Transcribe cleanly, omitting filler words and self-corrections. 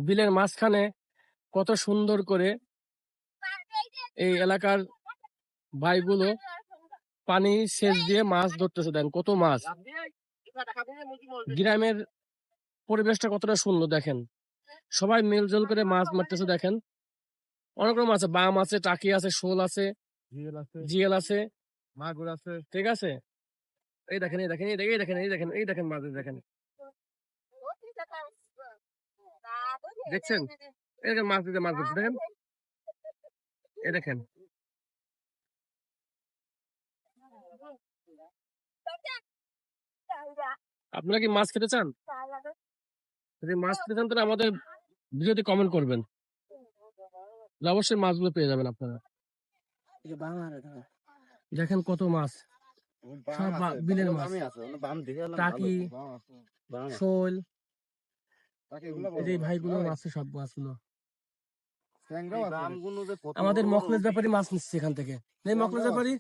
বিলের মাঝখানে কত সুন্দর করে এই এলাকার ভাইগুলো পানি সেচ দিয়ে মাছ ধরতেছে। দেন কত মাছ, গ্রামের পরিবেশটা কতটা সুন্দর দেখেন। সবাই মিলজুল করে মাছ মারতেছে। দেখেন অনেক রকম আছে, বাম আছে, টাকি আছে, শোল আছে, জিএল আছে, মাগুর আছে, ঠিক আছে। এই দেখেন, এই দেখেন, এই দেখেন, এই দেখেন, এই দেখেন, এই দেখেন মাছ দেখেন, দেখছেন? এই দেখেন মাছ দিতে, মাছ ধরছে দেখেন, এই দেখেন। আপনারা কি মাছ খেতে চান? যদি মাছ খেতে চান তাহলে আমাদের ভিডিওতে কমেন্ট করবেন, অবশ্যই মাছগুলো পেয়ে যাবেন আপনারা। দেখেন কত মাছ, সব বিলের মাছ, টাকি, শোল, এই ভাইগুলো মাছে সব মাছগুলো। আমাদের মখলেস ব্যাপারী মাছ নিচ্ছে এখান থেকে, মখলেস ব্যাপারী।